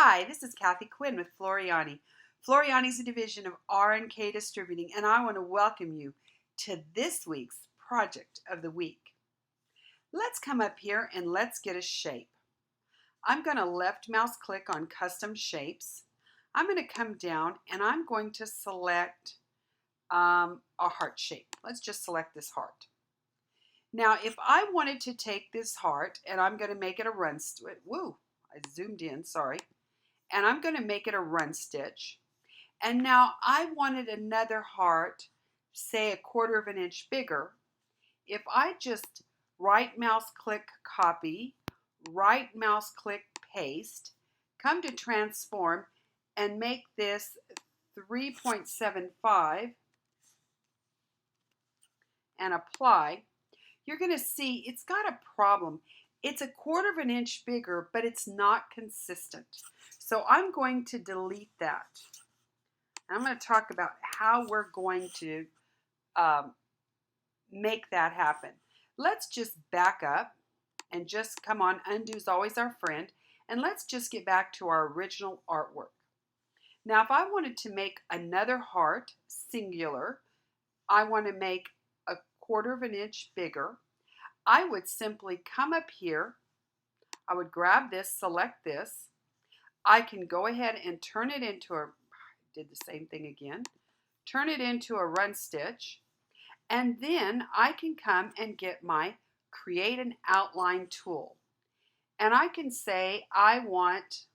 Hi, this is Kathi Quinn with Floriani. Floriani is a division of R&K Distributing, and I want to welcome you to this week's Project of the Week. Let's come up here and let's get a shape. I'm going to left mouse click on Custom Shapes. I'm going to come down and I'm going to select a heart shape. Let's just select this heart. Now, if I wanted to take this heart and I'm going to make it a run stitch, I zoomed in, sorry. And I'm going to make it a run stitch. And now I wanted another heart, say 1/4 of an inch bigger. If I just right mouse click copy, right mouse click paste, come to transform and make this 3.75 and apply, you're going to see it's got a problem. It's 1/4 of an inch bigger, but it's not consistent. So I'm going to delete that. I'm going to talk about how we're going to make that happen. Let's just back up and just come on. Undo's always our friend. And let's just get back to our original artwork. Now, if I wanted to make another heart, singular, I want to make 1/4 of an inch bigger, I would simply come up here. I would grab this, select this. I can go ahead and turn it into did the same thing again. Turn it into a run stitch. And then I can come and get my Create an Outline tool. And I can say I want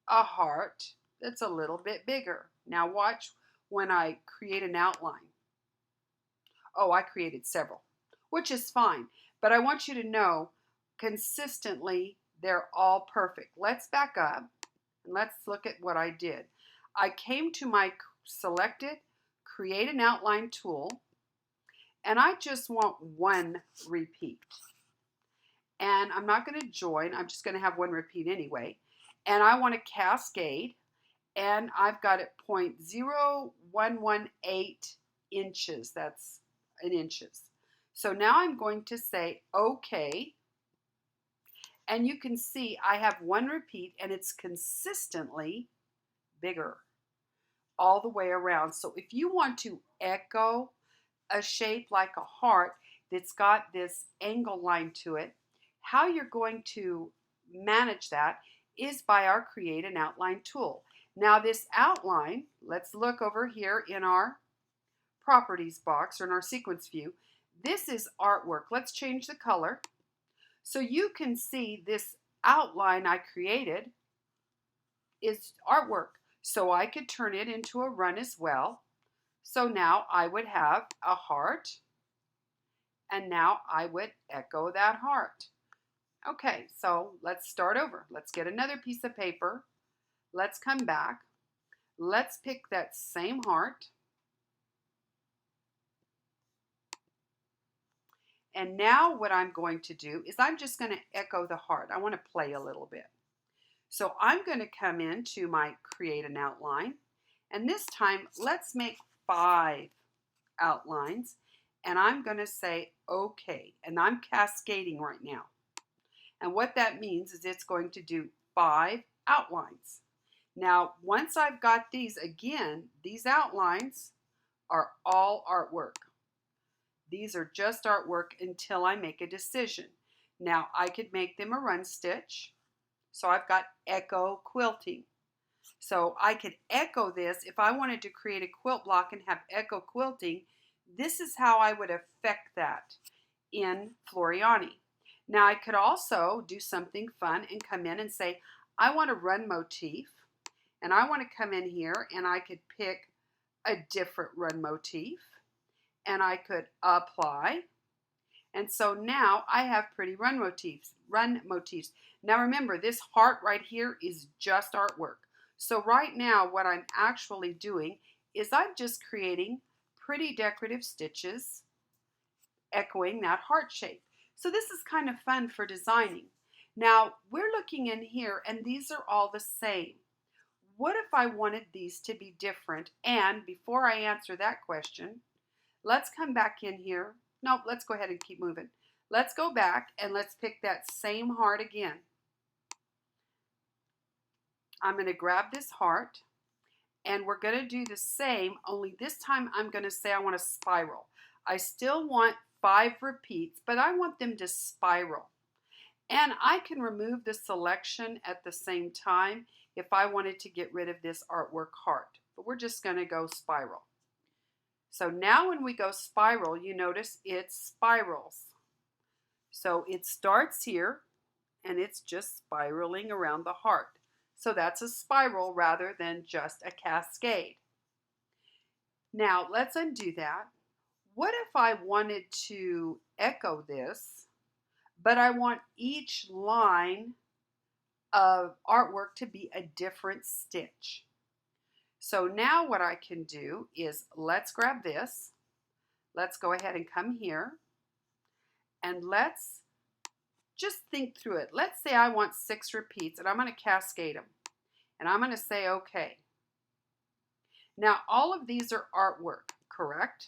a heart that's a little bit bigger. Now watch when I create an outline. Oh, I created several, which is fine. But I want you to know consistently they're all perfect. Let's back up and let's look at what I did. I came to my selected Create an Outline tool and I just want one repeat. And I'm not going to join, I'm just going to have one repeat anyway. And I want to cascade, and I've got it 0.0118 inches. That's in inches. So now I'm going to say OK. And you can see I have one repeat and it's consistently bigger all the way around. So if you want to echo a shape like a heart that's got this angle line to it, how you're going to manage that is by our Create an Outline tool. Now this outline, let's look over here in our properties box or in our sequence view. This is artwork. Let's change the color. So you can see this outline I created is artwork. So I could turn it into a run as well. So now I would have a heart, and now I would echo that heart. Okay, so let's start over. Let's get another piece of paper. Let's come back. Let's pick that same heart. And now what I'm going to do is I'm just going to echo the heart. I want to play a little bit. So I'm going to come into my Create an Outline. And this time, let's make 5 outlines. And I'm going to say OK. And I'm cascading right now. And what that means is it's going to do 5 outlines. Now, once I've got these, again, these outlines are all artwork. These are just artwork until I make a decision. Now, I could make them a run stitch. So I've got echo quilting. So I could echo this. If I wanted to create a quilt block and have echo quilting, this is how I would affect that in Floriani. Now I could also do something fun and come in and say, I want a run motif. And I want to come in here and I could pick a different run motif. And I could apply. And so now I have pretty run motifs. Now remember, this heart right here is just artwork. So right now what I'm actually doing is I'm just creating pretty decorative stitches echoing that heart shape. So this is kind of fun for designing. Now we're looking in here and these are all the same. What if I wanted these to be different? And before I answer that question, let's come back in here. No, let's go ahead and keep moving. Let's go back and let's pick that same heart again. I'm going to grab this heart, and we're going to do the same, only this time I'm going to say I want to spiral. I still want 5 repeats, but I want them to spiral. And I can remove the selection at the same time if I wanted to get rid of this artwork heart. But we're just going to go spiral. So now when we go spiral, you notice it spirals. So it starts here, and it's just spiraling around the heart. So that's a spiral rather than just a cascade. Now let's undo that. What if I wanted to echo this, but I want each line of artwork to be a different stitch? So now what I can do is, let's grab this. Let's go ahead and come here, and let's just think through it. Let's say I want 6 repeats, and I'm going to cascade them. And I'm going to say okay. Now all of these are artwork, correct?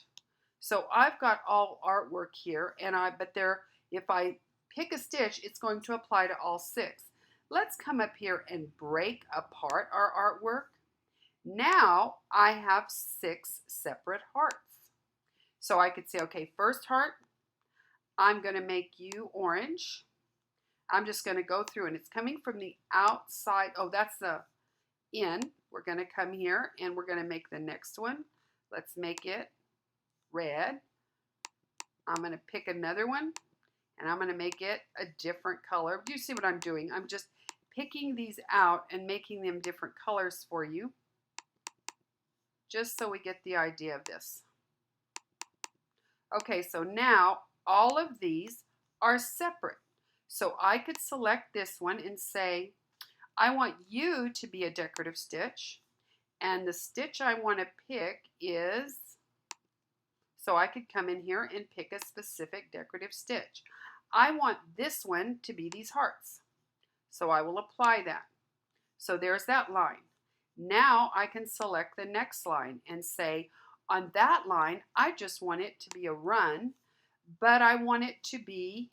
So I've got all artwork here, and if I pick a stitch, it's going to apply to all 6. Let's come up here and break apart our artwork. Now I have 6 separate hearts. So I could say, okay, first heart, I'm going to make you orange. I'm just going to go through, and it's coming from the outside. Oh, that's the in. We're going to come here, and we're going to make the next one. Let's make it red. I'm going to pick another one, and I'm going to make it a different color. Do you see what I'm doing? I'm just picking these out and making them different colors for you, just so we get the idea of this. Okay, so now all of these are separate. So I could select this one and say, I want you to be a decorative stitch, and the stitch I want to pick is, so I could come in here and pick a specific decorative stitch. I want this one to be these hearts, so I will apply that. So there's that line. Now I can select the next line and say, on that line, I just want it to be a run, but I want it to be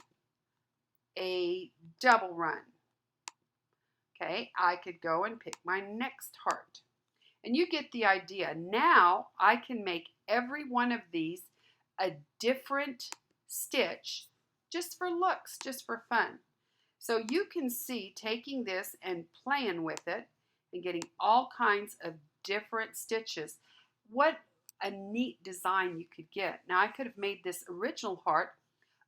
a double run. Okay, I could go and pick my next heart. And you get the idea. Now I can make every one of these a different stitch, just for looks, just for fun. So you can see, taking this and playing with it and getting all kinds of different stitches, what a neat design you could get. Now I could have made this original heart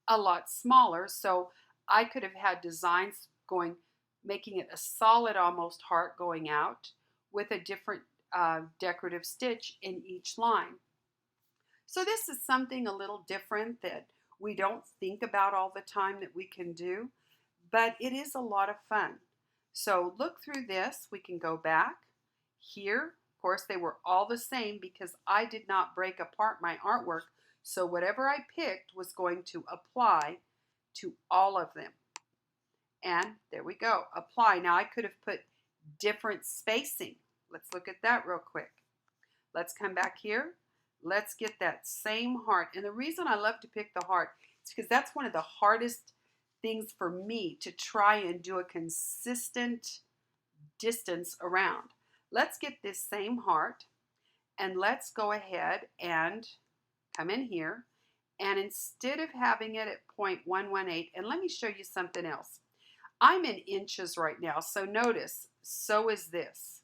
a lot smaller, so I could have had designs going, making it a solid almost heart going out with a different decorative stitch in each line. So this is something a little different that we don't think about all the time that we can do, but it is a lot of fun. So look through this. We can go back here. Of course, they were all the same because I did not break apart my artwork. So whatever I picked was going to apply to all of them. And there we go, apply. Now I could have put different spacing. Let's look at that real quick. Let's come back here. Let's get that same heart. And the reason I love to pick the heart is because that's one of the hardest things for me, to try and do a consistent distance around. Let's get this same heart, and let's go ahead and come in here, and instead of having it at 0.118, and let me show you something else. I'm in inches right now, so notice, so is this.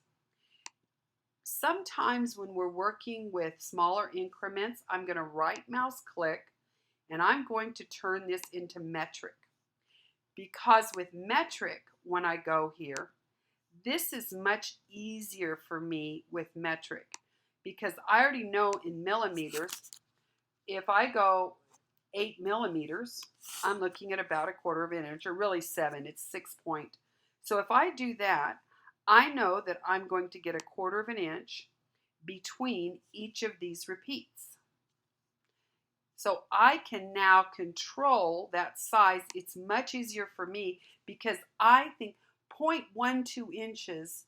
Sometimes when we're working with smaller increments, I'm going to right mouse click, and I'm going to turn this into metric. Because with metric, when I go here, this is much easier for me with metric, because I already know in millimeters, if I go 8 millimeters, I'm looking at about 1/4 of an inch, or really 7, it's 6 point. So if I do that, I know that I'm going to get 1/4 of an inch between each of these repeats. So I can now control that size. It's much easier for me because I think 0.12 inches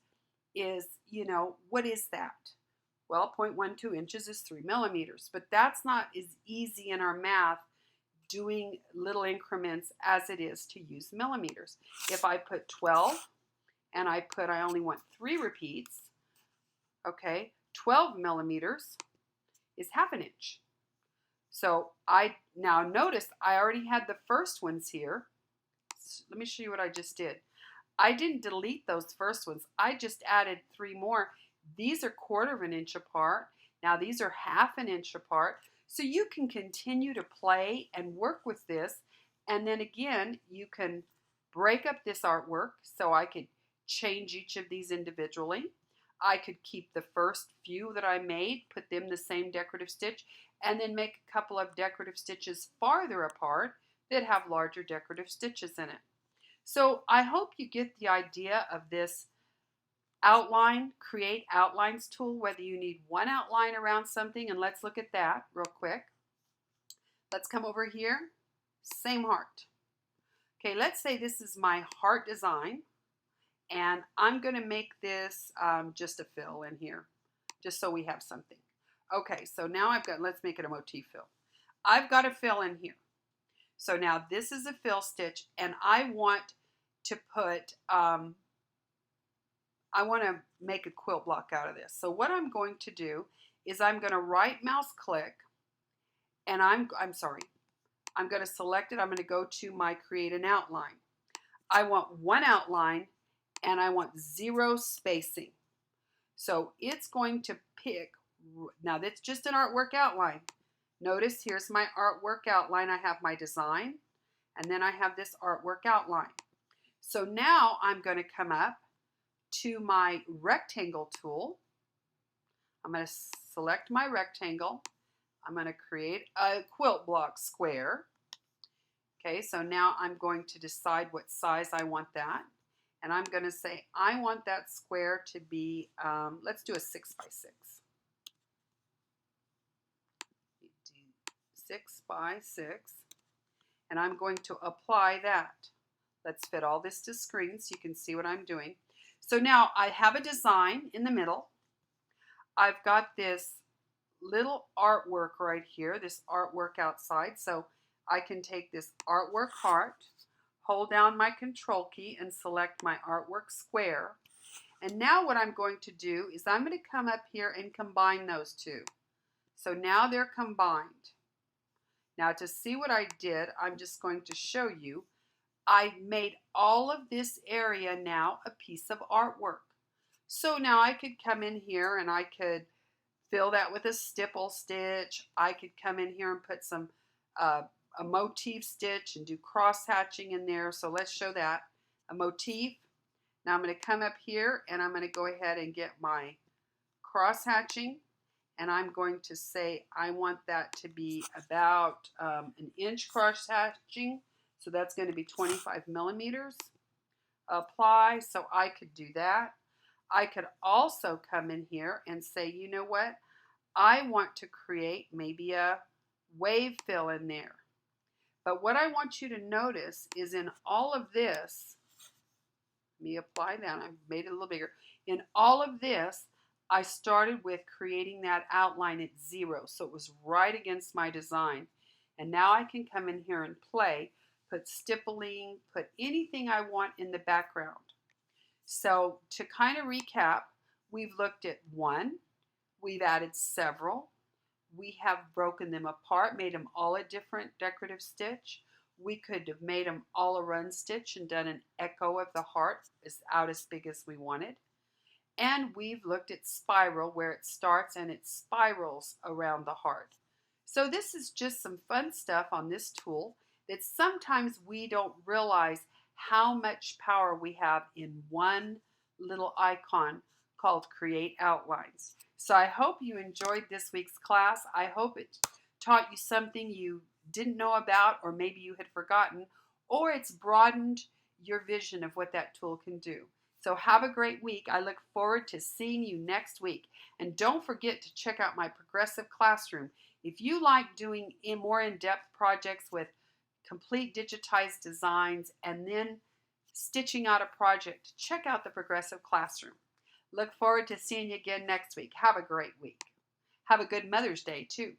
is, what is that? Well, 0.12 inches is 3 millimeters, but that's not as easy in our math doing little increments as it is to use millimeters. If I put 12, and I only want 3 repeats. Okay, 12 millimeters is 1/2 inch. So now notice I already had the first ones here. Let me show you what I just did. I didn't delete those first ones. I just added 3 more. These are 1/4 inch apart. Now these are 1/2 inch apart. So you can continue to play and work with this. And then again, you can break up this artwork. So I could change each of these individually. I could keep the first few that I made, put them the same decorative stitch, and then make a couple of decorative stitches farther apart that have larger decorative stitches in it. So I hope you get the idea of this outline, create outlines tool, whether you need one outline around something, and let's look at that real quick. Let's come over here, same heart. Okay, let's say this is my heart design, and I'm going to make this just a fill in here, just so we have something. Okay, so now let's make it a motif fill. I've got a fill in here. So now this is a fill stitch, and I want to put, I want to make a quilt block out of this. So what I'm going to do is I'm going to right mouse click, and I'm going to select it. I'm going to go to my create an outline. I want one outline, and I want 0 spacing. So it's going to pick, now that's just an artwork outline. Notice here's my artwork outline. I have my design, and then I have this artwork outline. So now I'm going to come up to my rectangle tool. I'm going to select my rectangle. I'm going to create a quilt block square. Okay, so now I'm going to decide what size I want that. And I'm going to say I want that square to be, let's do a 6 by 6. 6 by 6. And I'm going to apply that. Let's fit all this to screen so you can see what I'm doing. So now I have a design in the middle. I've got this little artwork right here, this artwork outside. So I can take this artwork heart, hold down my control key, and select my artwork square. And now what I'm going to do is I'm going to come up here and combine those two. So now they're combined. Now to see what I did, I'm just going to show you. I made all of this area now a piece of artwork. So now I could come in here and I could fill that with a stipple stitch. I could come in here and put some a motif stitch and do cross hatching in there. So let's show that. A motif. Now I'm going to come up here and I'm going to go ahead and get my cross hatching. And I'm going to say I want that to be about an inch cross hatching. So that's going to be 25 millimeters. Apply. So I could do that. I could also come in here and say, you know what? I want to create maybe a wave fill in there. But what I want you to notice is in all of this, let me apply that. I've made it a little bigger. In all of this, I started with creating that outline at 0. So it was right against my design. And now I can come in here and play, put stippling, put anything I want in the background. So to kind of recap, we've looked at 1, we've added several, we have broken them apart, made them all a different decorative stitch. We could have made them all a run stitch and done an echo of the heart out as big as we wanted. And we've looked at spiral, where it starts and it spirals around the heart. So this is just some fun stuff on this tool that sometimes we don't realize how much power we have in one little icon called Create Outlines. So I hope you enjoyed this week's class. I hope it taught you something you didn't know about, or maybe you had forgotten, or it's broadened your vision of what that tool can do. So have a great week. I look forward to seeing you next week. And don't forget to check out my Progressive Classroom. If you like doing more in-depth projects with complete digitized designs and then stitching out a project, check out the Progressive Classroom. Look forward to seeing you again next week. Have a great week. Have a good Mother's Day too.